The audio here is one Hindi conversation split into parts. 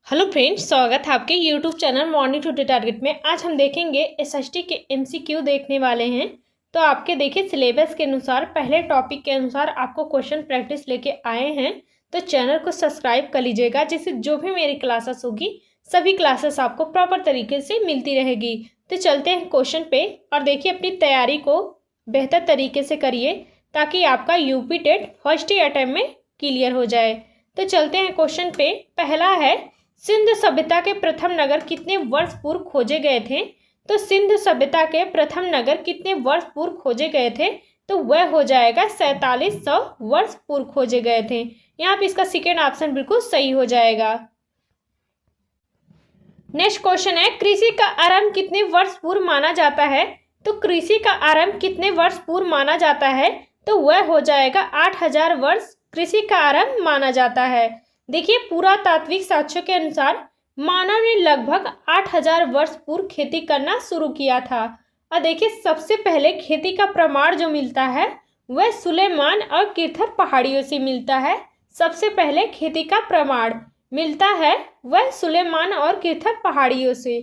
हेलो फ्रेंड्स, स्वागत है आपके YouTube channel morning to target में। आज हम देखेंगे एसएसटी के एमसीक्यू देखने वाले हैं। तो आपके देखिए सिलेबस के अनुसार पहले टॉपिक के अनुसार आपको क्वेश्चन प्रैक्टिस लेके आए हैं। तो चैनल को सब्सक्राइब कर लीजिएगा, जिससे जो भी मेरी क्लासेस होगी सभी क्लासेस आपको प्रॉपर तरीके से मिलती रहेगी। तो चलते हैं क्वेश्चन पे और देखिए अपनी तैयारी को बेहतर तरीके से करिए ताकि आपका यूपी टेट फर्स्ट ही अटेम्प्ट में क्लियर हो जाए। तो चलते हैं क्वेश्चन पे। पहला है, सिंध सभ्यता के प्रथम नगर कितने वर्ष पूर्व खोजे गए थे? तो सिंध सभ्यता के प्रथम नगर कितने वर्ष पूर्व खोजे गए थे? तो वह हो जाएगा 4700 वर्ष पूर्व खोजे गए थे। यहाँ पे इसका सेकेंड ऑप्शन बिल्कुल सही हो जाएगा। नेक्स्ट क्वेश्चन है, कृषि का आरंभ कितने वर्ष पूर्व माना जाता है? तो कृषि का आरंभ कितने वर्ष पूर्व माना जाता है? तो वह हो जाएगा 8000 वर्ष कृषि का आरंभ माना जाता है। देखिए पुरातात्विक साक्ष्यों के अनुसार मानव ने लगभग 8000 वर्ष पूर्व खेती करना शुरू किया था। और देखिए सबसे पहले खेती का प्रमाण जो मिलता है वह सुलेमान और किर्थर पहाड़ियों से मिलता है। सबसे पहले खेती का प्रमाण मिलता है वह सुलेमान और किर्थर पहाड़ियों से।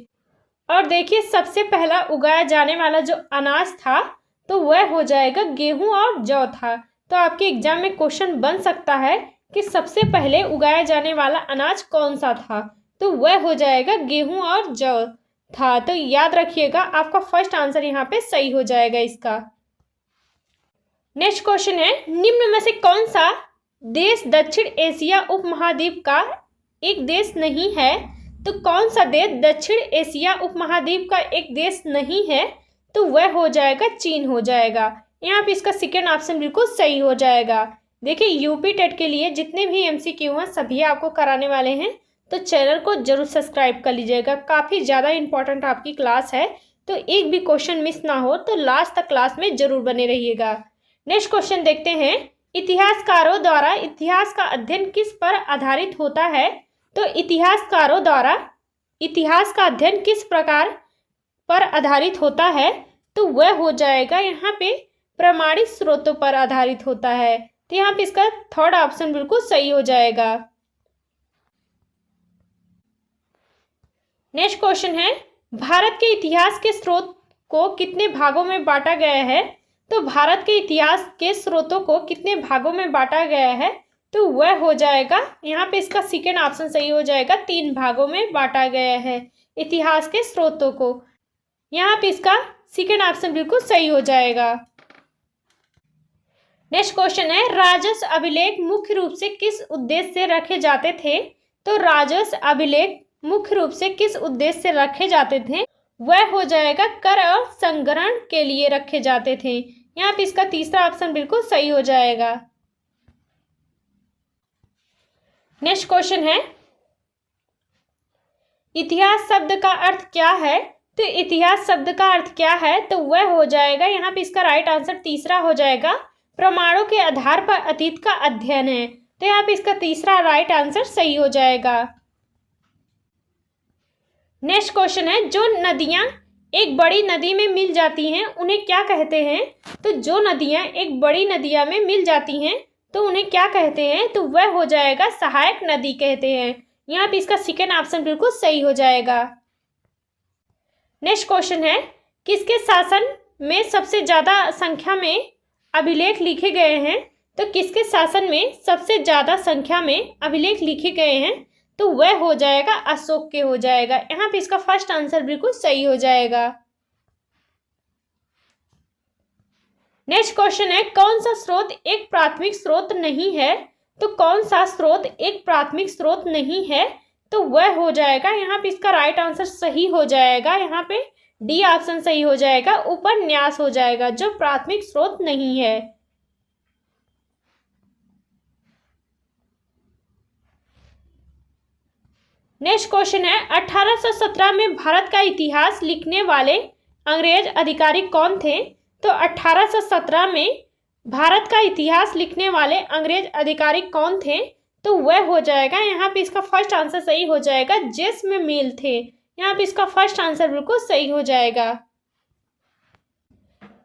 और देखिए सबसे पहला उगाया जाने वाला जो अनाज था तो वह हो जाएगा गेहूं और जौ था। तो आपके एग्जाम में क्वेश्चन बन सकता है कि सबसे पहले उगाया जाने वाला अनाज कौन सा था? तो वह हो जाएगा गेहूं और जौ था। तो याद रखिएगा आपका फर्स्ट आंसर यहाँ पे सही हो जाएगा इसका। नेक्स्ट क्वेश्चन है, निम्न में से कौन सा देश दक्षिण एशिया उपमहाद्वीप का एक देश नहीं है? तो कौन सा देश दक्षिण एशिया उपमहाद्वीप का एक देश नहीं है? तो वह हो जाएगा चीन हो जाएगा। यहाँ पे इसका सेकेंड ऑप्शन बिल्कुल सही हो जाएगा। देखिए यूपी टेट के लिए जितने भी एमसीक्यू हैं सभी आपको कराने वाले हैं, तो चैनल को जरूर सब्सक्राइब कर लीजिएगा। काफ़ी ज़्यादा इंपॉर्टेंट आपकी क्लास है, तो एक भी क्वेश्चन मिस ना हो तो लास्ट तक क्लास में जरूर बने रहिएगा। नेक्स्ट क्वेश्चन देखते हैं, इतिहासकारों द्वारा इतिहास का अध्ययन किस पर आधारित होता है? तो इतिहासकारों द्वारा इतिहास का अध्ययन किस प्रकार पर आधारित होता है? तो वह हो जाएगा यहाँ पे प्रमाणित स्रोतों पर आधारित होता है। तो यहाँ पे इसका थर्ड ऑप्शन बिल्कुल सही हो जाएगा। नेक्स्ट क्वेश्चन है, भारत के इतिहास के स्रोत को कितने भागों में बांटा गया है? तो भारत के इतिहास के स्रोतों को कितने भागों में बांटा गया है? तो वह हो जाएगा यहाँ पे इसका सेकेंड ऑप्शन सही हो जाएगा। 3 भागों में बांटा गया है इतिहास के स्रोतों को। यहाँ पे इसका सेकेंड ऑप्शन बिल्कुल सही हो जाएगा। नेक्स्ट क्वेश्चन है, राजस्व अभिलेख मुख्य रूप से किस उद्देश्य से रखे जाते थे? तो राजस्व अभिलेख मुख्य रूप से किस उद्देश्य से रखे जाते थे? वह हो जाएगा कर और संग्रहण के लिए रखे जाते थे। यहाँ पे इसका तीसरा ऑप्शन बिल्कुल सही हो जाएगा। नेक्स्ट क्वेश्चन है, इतिहास शब्द का अर्थ क्या है? तो इतिहास शब्द का अर्थ क्या है? तो वह हो जाएगा यहाँ पे इसका राइट आंसर तीसरा हो जाएगा, प्रमाणों के आधार पर अतीत का अध्ययन है। तो यहाँ पे इसका तीसरा राइट आंसर सही हो जाएगा। नेक्स्ट क्वेश्चन है, जो नदियां एक बड़ी नदी में मिल जाती हैं उन्हें क्या कहते हैं? तो जो नदियां एक बड़ी नदिया में मिल जाती हैं तो उन्हें क्या कहते हैं? तो वह हो जाएगा सहायक नदी कहते हैं। यहाँ पे इसका सेकेंड ऑप्शन बिल्कुल सही हो जाएगा। नेक्स्ट क्वेश्चन है, किसके शासन में सबसे ज्यादा संख्या में अभिलेख लिखे गए हैं? तो किसके शासन में सबसे ज्यादा संख्या में अभिलेख लिखे गए हैं? तो वह हो जाएगा अशोक के हो जाएगा। यहाँ पे इसका फर्स्ट आंसर बिल्कुल सही हो जाएगा। नेक्स्ट क्वेश्चन है, कौन सा स्रोत एक प्राथमिक स्रोत नहीं है? तो कौन सा स्रोत एक प्राथमिक स्रोत नहीं है? तो वह हो जाएगा यहाँ पे इसका राइट आंसर सही हो जाएगा। यहाँ पे डी ऑप्शन सही हो जाएगा, उपन्यास हो जाएगा जो प्राथमिक स्रोत नहीं है। नेक्स्ट क्वेश्चन है, 1817 में भारत का इतिहास लिखने वाले अंग्रेज अधिकारी कौन थे? तो 1817 में भारत का इतिहास लिखने वाले अंग्रेज अधिकारी कौन थे? तो वह हो जाएगा यहाँ पे इसका फर्स्ट आंसर सही हो जाएगा, जेम्स मिल थे। यहाँ पे इसका फर्स्ट आंसर बिल्कुल सही हो जाएगा।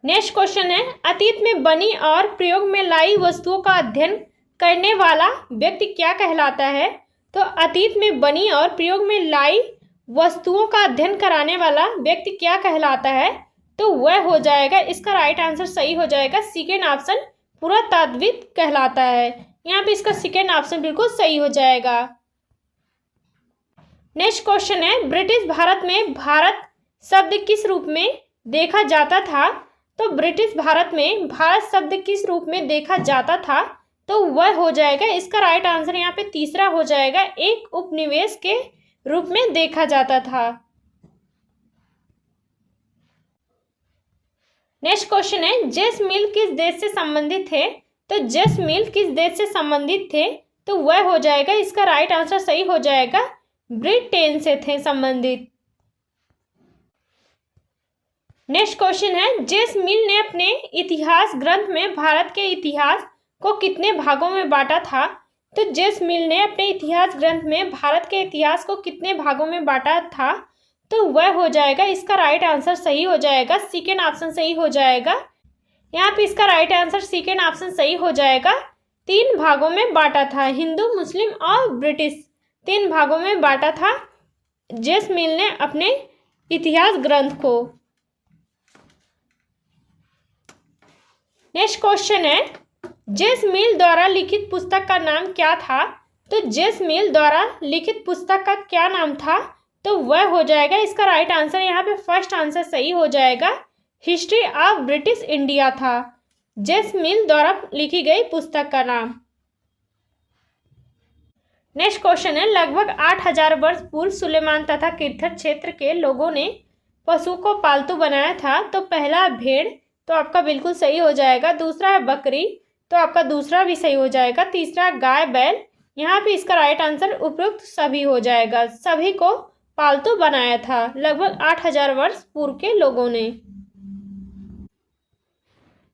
नेक्स्ट क्वेश्चन है, अतीत में बनी और प्रयोग में लाई वस्तुओं का अध्ययन करने वाला व्यक्ति क्या कहलाता है? तो अतीत में बनी और प्रयोग में लाई वस्तुओं का अध्ययन कराने वाला व्यक्ति क्या कहलाता है? तो वह हो जाएगा, इसका राइट आंसर सही हो जाएगा सेकेंड ऑप्शन, पुरातात्विद कहलाता है। यहाँ पे इसका सेकेंड ऑप्शन बिल्कुल सही हो जाएगा। नेक्स्ट क्वेश्चन है, ब्रिटिश भारत में भारत शब्द किस रूप में देखा जाता था? तो ब्रिटिश भारत में भारत शब्द किस रूप में देखा जाता था? तो वह हो जाएगा, इसका राइट आंसर यहाँ पे तीसरा हो जाएगा, एक उपनिवेश के रूप में देखा जाता था। नेक्स्ट क्वेश्चन है, जैसमिल किस देश से संबंधित थे? तो जैसमिल किस देश से संबंधित थे? तो वह हो जाएगा, इसका राइट आंसर सही हो जाएगा, ब्रिटेन से थे संबंधित। नेक्स्ट क्वेश्चन है, जैसमिल ने अपने इतिहास ग्रंथ में भारत के इतिहास को कितने भागों में बांटा था? तो जैसमिल ने अपने इतिहास ग्रंथ में भारत के इतिहास को कितने भागों में बांटा था? तो वह हो जाएगा, इसका राइट आंसर सही हो जाएगा, सेकेंड ऑप्शन सही हो जाएगा। यहाँ पे इसका राइट आंसर सेकेंड ऑप्शन सही हो जाएगा, 3 भागों में बांटा था, हिंदू, मुस्लिम और ब्रिटिश, 3 भागों में बांटा था जैसमिल ने अपने इतिहास ग्रंथ को। नेक्स्ट क्वेश्चन है, जैसमिल द्वारा लिखित पुस्तक का नाम क्या था? तो जैसमिल द्वारा लिखित पुस्तक का क्या नाम था? तो वह हो जाएगा, इसका राइट आंसर यहाँ पे फर्स्ट आंसर सही हो जाएगा, हिस्ट्री ऑफ ब्रिटिश इंडिया था जैसमिल द्वारा लिखी गई पुस्तक का नाम। नेक्स्ट क्वेश्चन है, लगभग 8000 वर्ष पूर्व सुलेमान तथा किर्थर क्षेत्र के लोगों ने पशु को पालतू बनाया था। तो पहला भेड़, तो आपका बिल्कुल सही हो जाएगा, दूसरा है बकरी, तो आपका दूसरा भी सही हो जाएगा, तीसरा गाय बैल, यहाँ पे इसका राइट आंसर उपयुक्त सभी हो जाएगा, सभी को पालतू बनाया था लगभग 8000 वर्ष पूर्व के लोगों ने।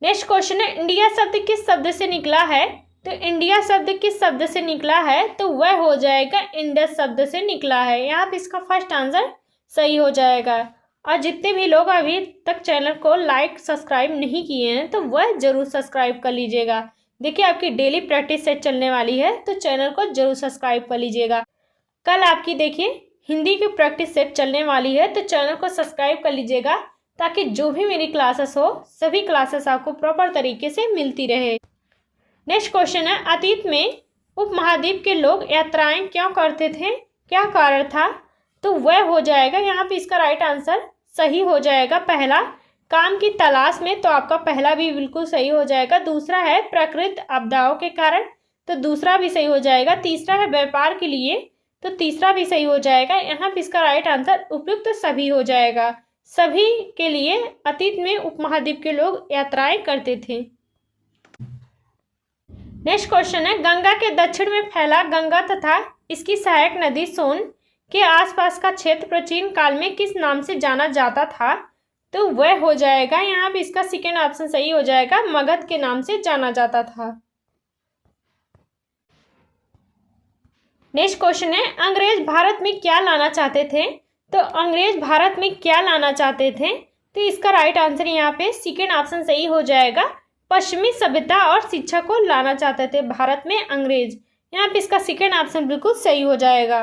नेक्स्ट क्वेश्चन है, इंडिया शब्द किस शब्द से निकला है? तो इंडिया शब्द किस शब्द से निकला है? तो वह हो जाएगा, इंडस शब्द से निकला है, यहाँ पे इसका फर्स्ट आंसर सही हो जाएगा। और जितने भी लोग अभी तक चैनल को लाइक सब्सक्राइब नहीं किए हैं तो वह जरूर सब्सक्राइब कर लीजिएगा। देखिए आपकी डेली प्रैक्टिस सेट चलने वाली है तो चैनल को जरूर सब्सक्राइब कर लीजिएगा। कल आपकी देखिए हिंदी की प्रैक्टिस सेट चलने वाली है तो चैनल को सब्सक्राइब कर लीजिएगा ताकि जो भी मेरी क्लासेस हो सभी क्लासेस आपको प्रॉपर तरीके से मिलती रहे। नेक्स्ट क्वेश्चन है, अतीत में उपमहाद्वीप के लोग यात्राएं क्यों करते थे? क्या कारण था? तो वह हो जाएगा, यहाँ पे इसका राइट आंसर सही हो जाएगा, पहला काम की तलाश में, तो आपका पहला भी बिल्कुल सही हो जाएगा, दूसरा है प्राकृतिक आपदाओं के कारण, तो दूसरा भी सही हो जाएगा, तीसरा है व्यापार के लिए, तो तीसरा भी सही हो जाएगा। यहाँ पे इसका राइट आंसर उपयुक्त सभी हो जाएगा, सभी के लिए अतीत में उपमहाद्वीप के लोग यात्राएं करते थे। नेक्स्ट क्वेश्चन है, गंगा के दक्षिण में फैला गंगा तथा इसकी सहायक नदी सोन के आसपास का क्षेत्र प्राचीन काल में किस नाम से जाना जाता था? तो वह हो जाएगा, यहाँ पे इसका सेकेंड ऑप्शन सही हो जाएगा, मगध के नाम से जाना जाता था। नेक्स्ट क्वेश्चन है, अंग्रेज भारत में क्या लाना चाहते थे? तो अंग्रेज भारत में क्या लाना चाहते थे? तो इसका राइट आंसर यहाँ पे सेकेंड ऑप्शन सही हो जाएगा, पश्चिमी सभ्यता और शिक्षा को लाना चाहते थे भारत में अंग्रेज, यहाँ पे इसका सेकेंड ऑप्शन बिल्कुल सही हो जाएगा।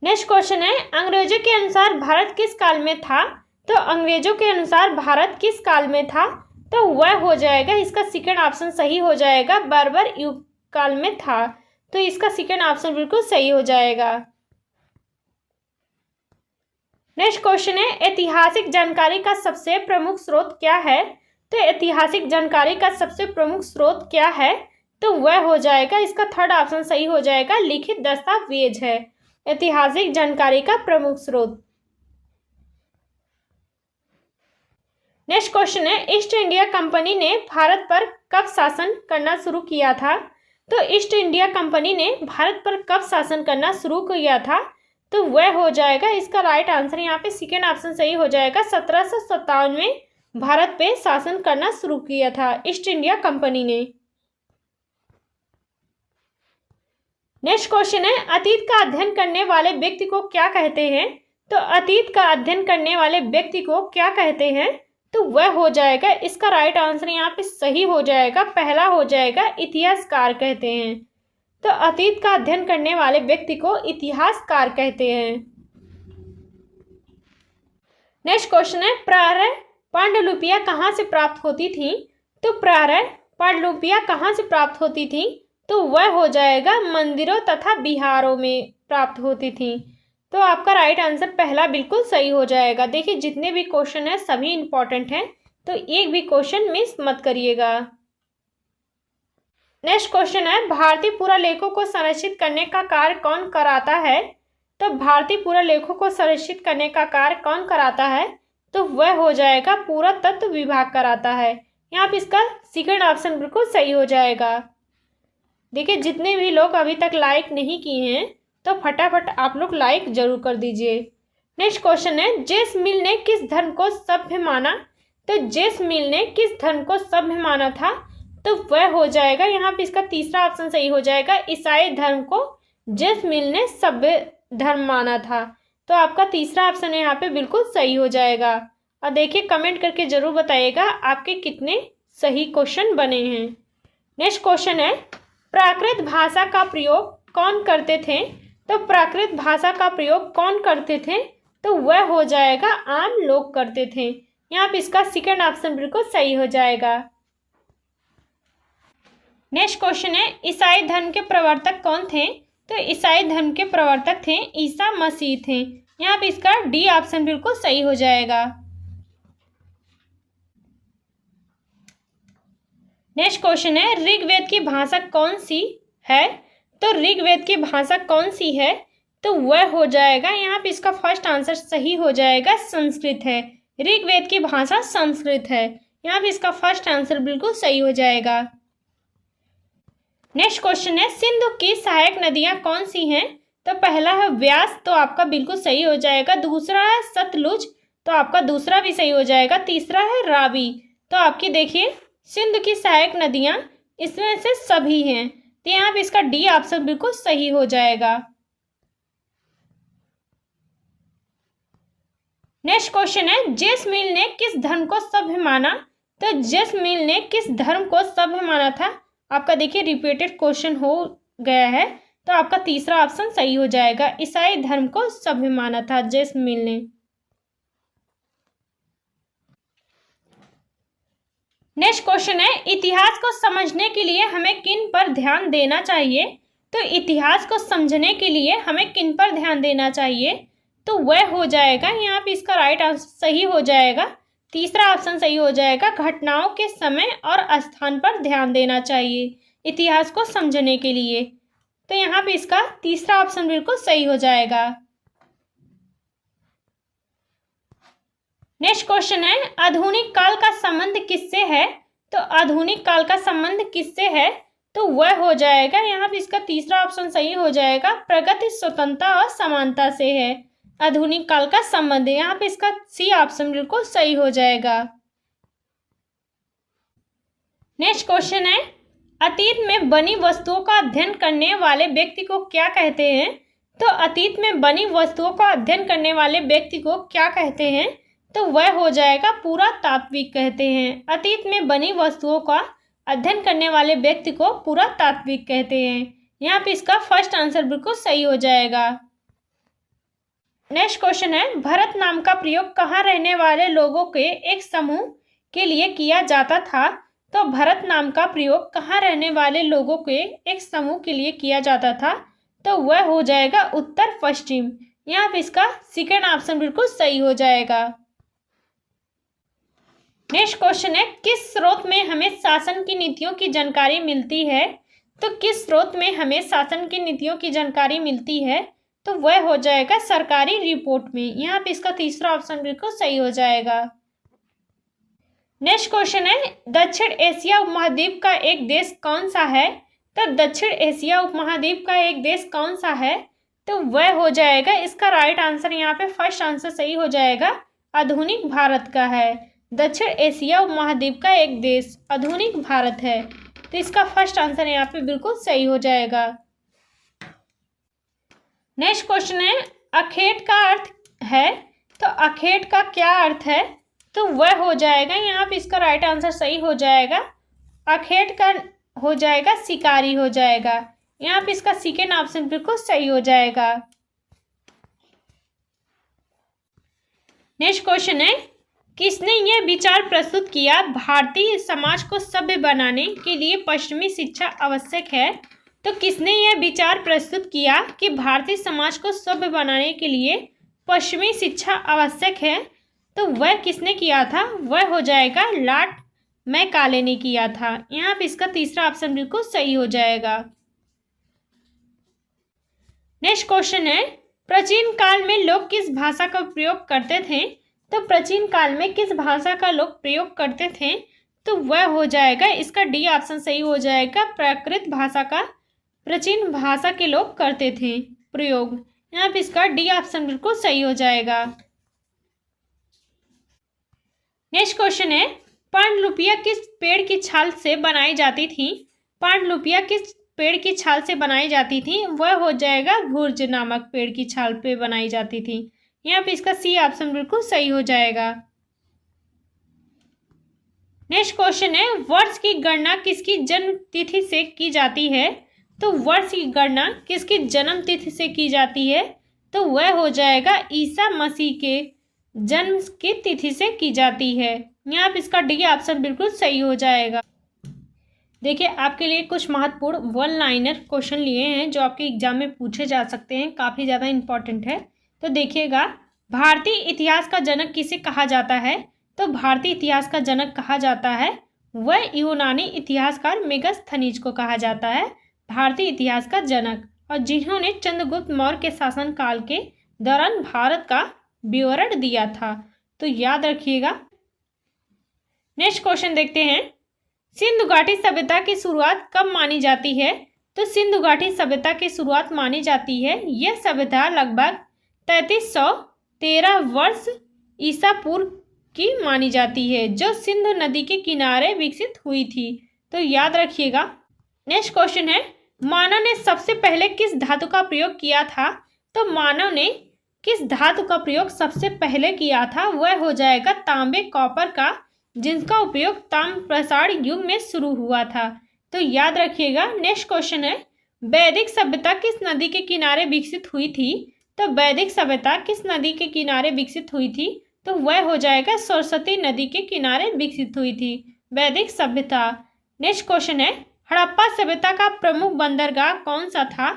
नेक्स्ट क्वेश्चन है, अंग्रेजों के अनुसार भारत किस काल में था? तो अंग्रेजों के अनुसार भारत किस काल में था? तो वह हो जाएगा, इसका सेकेंड ऑप्शन सही हो जाएगा, बर्बर युग काल में था, तो इसका सेकेंड ऑप्शन बिल्कुल सही हो जाएगा। नेक्स्ट क्वेश्चन है, ऐतिहासिक जानकारी का सबसे प्रमुख स्रोत क्या है? तो ऐतिहासिक जानकारी का सबसे प्रमुख स्रोत क्या है? तो वह हो जाएगा, इसका थर्ड ऑप्शन सही हो जाएगा, लिखित दस्तावेज है ऐतिहासिक जानकारी का प्रमुख स्रोत। नेक्स्ट क्वेश्चन है, ईस्ट इंडिया कंपनी ने भारत पर कब शासन करना शुरू किया था? तो ईस्ट इंडिया कंपनी ने भारत पर कब शासन करना शुरू किया था? तो वह हो जाएगा, इसका राइट आंसर यहाँ पे सेकेंड ऑप्शन सही हो जाएगा, 1757 में भारत पे शासन करना शुरू किया था ईस्ट इंडिया कंपनी ने। नेक्स्ट क्वेश्चन है, अतीत का अध्ययन करने वाले व्यक्ति को क्या कहते हैं? तो अतीत का अध्ययन करने वाले व्यक्ति को क्या कहते हैं? तो वह हो जाएगा, इसका राइट आंसर यहाँ पे सही हो जाएगा, पहला हो जाएगा, इतिहासकार कहते हैं। तो अतीत का अध्ययन करने वाले व्यक्ति को इतिहासकार कहते हैं। नेक्स्ट क्वेश्चन है, प्रारंभ पांडुलिपियां कहाँ से प्राप्त होती थी? तो प्रारंभ पांडुलिपियां कहाँ से प्राप्त होती थी? तो वह हो जाएगा मंदिरों तथा विहारों में प्राप्त होती थी। तो आपका राइट आंसर पहला बिल्कुल सही हो जाएगा। देखिए जितने भी क्वेश्चन है सभी इंपॉर्टेंट हैं, तो एक भी क्वेश्चन मिस मत करिएगा। नेक्स्ट क्वेश्चन है, भारतीय पुरालेखों को संरक्षित करने का कार्य कौन कराता है? तो भारतीय पुरालेखों को संरक्षित करने का कार्य कौन कराता है? तो वह हो जाएगा पुरातत्व विभाग कराता है। यहाँ पे इसका सेकंड ऑप्शन बिल्कुल सही हो जाएगा। देखिए जितने भी लोग अभी तक लाइक नहीं किए हैं तो फटाफट आप लोग लाइक जरूर कर दीजिए। नेक्स्ट क्वेश्चन है, जेम्स मिल ने किस धर्म को सभ्य माना? तो जेम्स मिल ने किस धर्म को सभ्य माना था? तो वह हो जाएगा, यहाँ पे इसका तीसरा ऑप्शन सही हो जाएगा, ईसाई धर्म को जेम्स मिल ने सभ्य धर्म माना था। तो आपका तीसरा ऑप्शन यहाँ पे बिल्कुल सही हो जाएगा। और देखिए कमेंट करके जरूर बताइएगा आपके कितने सही क्वेश्चन बने हैं। नेक्स्ट क्वेश्चन है, प्राकृत भाषा का प्रयोग कौन करते थे? तो प्राकृत भाषा का प्रयोग कौन करते थे? तो वह हो जाएगा आम लोग करते थे। यहाँ पे इसका सेकंड ऑप्शन बिल्कुल सही हो जाएगा। नेक्स्ट क्वेश्चन है, ईसाई धर्म के प्रवर्तक कौन थे? तो ईसाई धर्म के प्रवर्तक थे ईसा मसीह थे। यहाँ पे इसका डी ऑप्शन बिल्कुल सही हो जाएगा। नेक्स्ट क्वेश्चन है, ऋग्वेद की भाषा कौन सी है? तो ऋग्वेद की भाषा कौन सी है? तो वह हो जाएगा, यहाँ पे इसका फर्स्ट आंसर सही हो जाएगा, संस्कृत है। ऋग्वेद की भाषा संस्कृत है। यहाँ पे इसका फर्स्ट आंसर बिल्कुल सही हो जाएगा। नेक्स्ट क्वेश्चन है, सिंधु की सहायक नदियां कौन सी हैं? तो पहला है व्यास, तो आपका बिल्कुल सही हो जाएगा। दूसरा है सतलुज, तो आपका दूसरा भी सही हो जाएगा। तीसरा है रावी। तो आपकी देखिए सिंधु की सहायक नदियां इसमें से सभी हैं, तो यहाँ पे इसका डी ऑप्शन बिल्कुल सही हो जाएगा। नेक्स्ट क्वेश्चन है, जेम्स मिल ने किस धर्म को सभ्य माना? तो जेम्स मिल ने किस धर्म को सभ्य माना था? आपका देखिए रिपीटेड क्वेश्चन हो गया है, तो आपका तीसरा ऑप्शन सही हो जाएगा। ईसाई धर्म को सभ्य माना था जेम्स मिल ने। नेक्स्ट क्वेश्चन है, इतिहास को समझने के लिए हमें किन पर ध्यान देना चाहिए? तो इतिहास को समझने के लिए हमें किन पर ध्यान देना चाहिए? तो वह हो जाएगा, यहाँ पे इसका राइट आंसर सही हो जाएगा। तीसरा ऑप्शन सही हो जाएगा, घटनाओं के समय और स्थान पर ध्यान देना चाहिए इतिहास को समझने के लिए। तो यहाँ पे इसका तीसरा ऑप्शन बिल्कुल सही हो जाएगा। नेक्स्ट क्वेश्चन है, आधुनिक काल का संबंध किससे है? तो आधुनिक काल का संबंध किससे है? तो वह हो जाएगा, यहाँ पे इसका तीसरा ऑप्शन सही हो जाएगा, प्रगति, स्वतंत्रता और समानता से है आधुनिक काल का संबंध। यहाँ पे इसका सी ऑप्शन बिल्कुल सही हो जाएगा। नेक्स्ट क्वेश्चन है, अतीत में बनी वस्तुओं का अध्ययन करने वाले व्यक्ति को क्या कहते हैं? तो अतीत में बनी वस्तुओं का अध्ययन करने वाले व्यक्ति को क्या कहते हैं? तो वह हो जाएगा पुरातात्विक कहते हैं। अतीत में बनी वस्तुओं का अध्ययन करने वाले व्यक्ति को पुरातात्विक कहते हैं। यहाँ पे इसका फर्स्ट आंसर बिल्कुल सही हो जाएगा। नेक्स्ट क्वेश्चन है, भरत नाम का प्रयोग कहाँ रहने वाले लोगों के एक समूह के लिए किया जाता था? तो भरत नाम का प्रयोग कहाँ रहने वाले लोगों के एक समूह के लिए किया जाता था? तो वह हो जाएगा उत्तर पश्चिम। यहाँ पे इसका सेकंड ऑप्शन बिल्कुल सही हो जाएगा। नेक्स्ट क्वेश्चन है, किस स्रोत में हमें शासन की नीतियों की जानकारी मिलती है? तो किस स्रोत में हमें शासन की नीतियों की जानकारी मिलती है? तो वह हो जाएगा सरकारी रिपोर्ट में। यहाँ पे इसका तीसरा ऑप्शन बिल्कुल सही हो जाएगा। नेक्स्ट क्वेश्चन है, दक्षिण एशिया उपमहाद्वीप का एक देश कौन सा है? तो दक्षिण एशिया उपमहाद्वीप का एक देश कौन सा है? तो वह हो जाएगा, इसका राइट आंसर यहाँ पे फर्स्ट आंसर सही हो जाएगा, आधुनिक भारत का है। दक्षिण एशिया उपमहाद्वीप का एक देश आधुनिक भारत है, तो इसका फर्स्ट आंसर यहाँ पे बिल्कुल सही हो जाएगा। नेक्स्ट क्वेश्चन है, अखेट का अर्थ है? तो अखेट का क्या अर्थ है? तो वह हो जाएगा, यहाँ पे इसका राइट आंसर सही हो जाएगा, अखेट का हो जाएगा शिकारी हो जाएगा। यहाँ पे इसका सेकेंड ऑप्शन बिल्कुल सही हो जाएगा। नेक्स्ट क्वेश्चन है, किसने यह विचार प्रस्तुत किया भारतीय समाज को सभ्य बनाने के लिए पश्चिमी शिक्षा आवश्यक है? तो किसने यह विचार प्रस्तुत किया कि भारतीय समाज को सभ्य बनाने के लिए पश्चिमी शिक्षा आवश्यक है? तो वह किसने किया था? वह हो जाएगा लॉर्ड मैकाले ने किया था। यहाँ पे इसका तीसरा ऑप्शन बिल्कुल सही हो जाएगा। नेक्स्ट क्वेश्चन है, प्राचीन काल में लोग किस भाषा का प्रयोग करते थे? तो प्राचीन काल में किस भाषा का लोग प्रयोग करते थे? तो वह हो जाएगा, इसका डी ऑप्शन सही हो जाएगा, प्राकृत भाषा का प्राचीन भाषा के लोग करते थे प्रयोग। यहाँ पे इसका डी ऑप्शन बिल्कुल सही हो जाएगा। नेक्स्ट क्वेश्चन है, पांडुलिपियां किस पेड़ की छाल से बनाई जाती थी? पांडुलिपियां किस पेड़ की छाल से बनाई जाती थी? वह हो जाएगा भूर्ज नामक पेड़ की छाल पे बनाई जाती थी। यहाँ पे इसका सी ऑप्शन बिल्कुल सही हो जाएगा। नेक्स्ट क्वेश्चन है, वर्ष की गणना किसकी जन्म तिथि से की जाती है? तो वर्ष की गणना किसकी जन्म तिथि से की जाती है? तो वह हो जाएगा ईसा मसीह के जन्म की तिथि से की जाती है। यहाँ पे इसका डी ऑप्शन बिल्कुल सही हो जाएगा। देखिए, आपके लिए कुछ महत्वपूर्ण वन लाइनर क्वेश्चन लिए हैं जो आपके एग्जाम में पूछे जा सकते हैं, काफ़ी ज़्यादा इंपॉर्टेंट है। तो देखिएगा, भारतीय इतिहास का जनक किसे कहा जाता है? तो भारतीय इतिहास का जनक कहा जाता है वह यूनानी इतिहासकार मेगास्थनीज को कहा जाता है भारतीय इतिहास का जनक, और जिन्होंने चंद्रगुप्त मौर्य के शासनकाल के दौरान भारत का विवरण दिया था। तो याद रखिएगा। नेक्स्ट क्वेश्चन देखते हैं, सिंधु घाटी सभ्यता की शुरुआत कब मानी जाती है? तो सिंधु घाटी सभ्यता की शुरुआत मानी जाती है, यह सभ्यता लगभग 3313 वर्ष ईसा पूर्व की मानी जाती है, जो सिंधु नदी के किनारे विकसित हुई थी। तो याद रखिएगा। नेक्स्ट क्वेश्चन है, मानव ने सबसे पहले किस धातु का प्रयोग किया था? तो मानव ने किस धातु का प्रयोग सबसे पहले किया था? वह हो जाएगा तांबे कॉपर का, जिनका उपयोग ताम्र प्रसार युग में शुरू हुआ था। तो याद रखिएगा। नेक्स्ट क्वेश्चन है, वैदिक सभ्यता किस नदी के किनारे विकसित हुई थी? तो वैदिक सभ्यता किस नदी के किनारे विकसित हुई थी? तो वह हो जाएगा सरस्वती नदी के किनारे विकसित हुई थी वैदिक सभ्यता। नेक्स्ट क्वेश्चन है, हड़प्पा सभ्यता का प्रमुख बंदरगाह कौन सा था?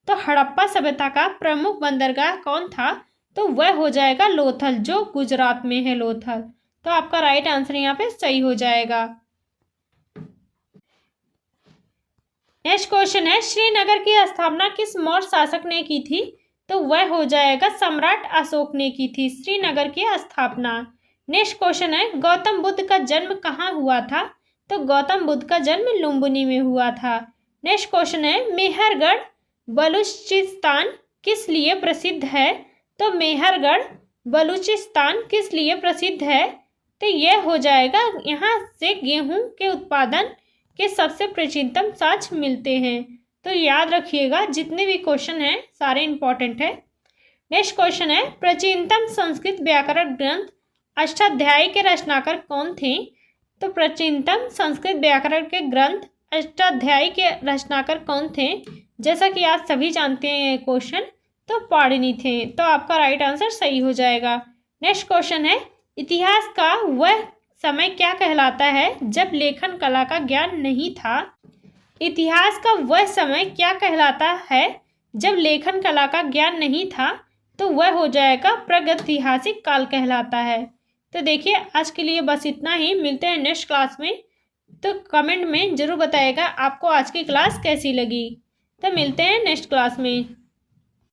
तो हड़प्पा सभ्यता का प्रमुख बंदरगाह कौन था? तो वह हो जाएगा लोथल, जो गुजरात में है लोथल। तो आपका राइट आंसर यहाँ पे सही हो जाएगा। नेक्स्ट क्वेश्चन है, श्रीनगर की स्थापना किस मौर्य शासक ने की थी? तो वह हो जाएगा सम्राट अशोक ने की थी श्रीनगर की स्थापना। नेक्स्ट क्वेश्चन है, गौतम बुद्ध का जन्म कहाँ हुआ था? तो गौतम बुद्ध का जन्म लुम्बिनी में हुआ था। नेक्स्ट क्वेश्चन है, मेहरगढ़ बलूचिस्तान किस लिए प्रसिद्ध है? तो मेहरगढ़ बलूचिस्तान किस लिए प्रसिद्ध है? तो यह हो जाएगा, यहाँ से गेहूं के उत्पादन के सबसे प्राचीनतम साक्ष्य मिलते हैं। तो याद रखिएगा, जितने भी क्वेश्चन हैं सारे इंपॉर्टेंट है। नेक्स्ट क्वेश्चन है, प्राचीनतम संस्कृत व्याकरण ग्रंथ अष्टाध्यायी के रचनाकार कौन थे? तो प्राचीनतम संस्कृत व्याकरण के ग्रंथ अष्टाध्यायी के रचनाकार कौन थे? जैसा कि आप सभी जानते हैं ये क्वेश्चन, तो पाणिनि थे। तो आपका राइट आंसर सही हो जाएगा। नेक्स्ट क्वेश्चन है, इतिहास का वह समय क्या कहलाता है जब लेखन कला का ज्ञान नहीं था? इतिहास का वह समय क्या कहलाता है जब लेखन कला का ज्ञान नहीं था? तो वह हो जाएगा प्रागैतिहासिक काल कहलाता है। तो देखिए, आज के लिए बस इतना ही। मिलते हैं नेक्स्ट क्लास में। तो कमेंट में ज़रूर बताइएगा आपको आज की क्लास कैसी लगी। तो मिलते हैं नेक्स्ट क्लास में।